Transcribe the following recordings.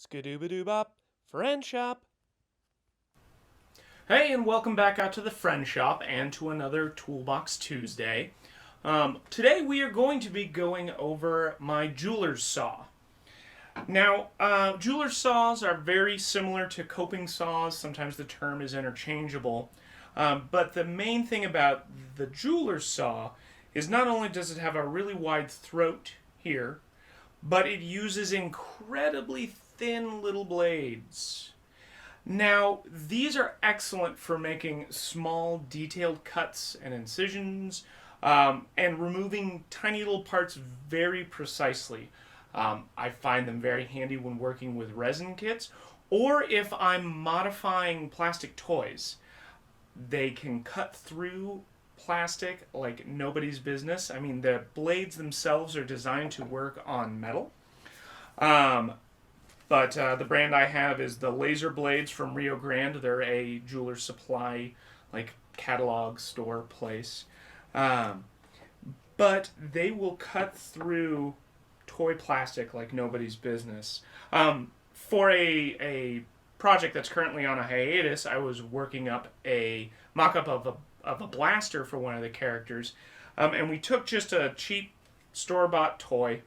Skadooba-doo-bop, Friend Shop. Hey, and welcome back out to the Friend Shop and to another Toolbox Tuesday. Today we are going to be going over my jeweler's saw. Now, jeweler's saws are very similar to coping saws. Sometimes the term is interchangeable. But the main thing about the jeweler's saw is not only does it have a really wide throat here, but it uses incredibly thin little blades. Now, these are excellent for making small, detailed cuts and incisions, and removing tiny little parts very precisely. I find them very handy when working with resin kits, or if I'm modifying plastic toys. They can cut through plastic like nobody's business. I mean, the blades themselves are designed to work on metal. But the brand I have is the Laser Blades from Rio Grande. They're a jeweler supply, like catalog store place. But they will cut through toy plastic like nobody's business. For a project that's currently on a hiatus, I was working up a mock-up of a blaster for one of the characters. And we took just a cheap store-bought toy.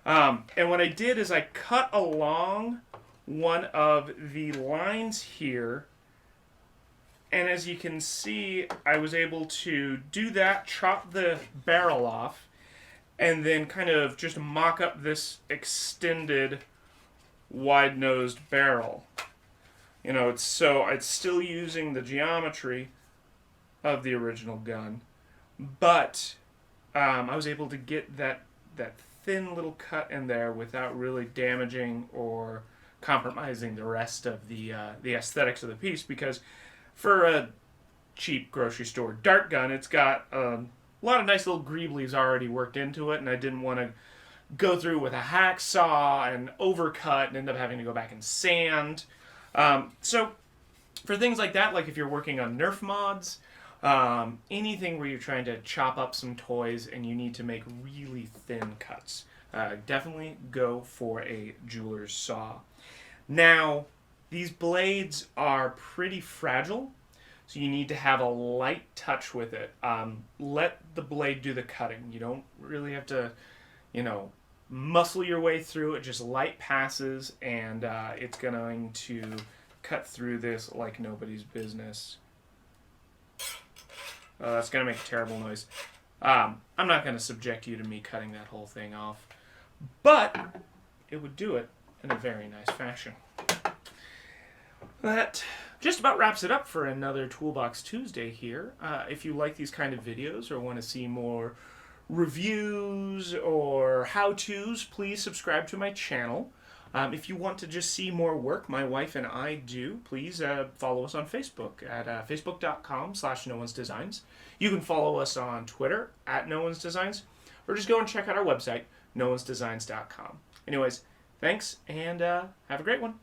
And what I did is I cut along one of the lines here, and as you can see, I was able to do that, chop the barrel off, and then kind of just mock up this extended wide-nosed barrel. You know, it's still using the geometry of the original gun, but I was able to get that thin little cut in there without really damaging or compromising the rest of the aesthetics of the piece, because for a cheap grocery store dart gun, it's got a lot of nice little greeblies already worked into it, and I didn't want to go through with a hacksaw and overcut and end up having to go back and sand. So for things like that, like if you're working on Nerf mods, anything where you're trying to chop up some toys and you need to make really thin cuts, definitely go for a jeweler's saw. Now, these blades are pretty fragile, so you need to have a light touch with it. Let the blade do the cutting. You don't really have to, muscle your way through it. Just light passes, and it's going to cut through this like nobody's business. That's going to make a terrible noise. I'm not going to subject you to me cutting that whole thing off, but it would do it in a very nice fashion. That just about wraps it up for another Toolbox Tuesday here. If you like these kind of videos or want to see more reviews or how-tos, please subscribe to my channel. If you want to just see more work my wife and I do, please follow us on Facebook at facebook.com/noonesdesigns. You can follow us on Twitter at noonesdesigns, or just go and check out our website, noonesdesigns.com. Anyways, thanks, and have a great one.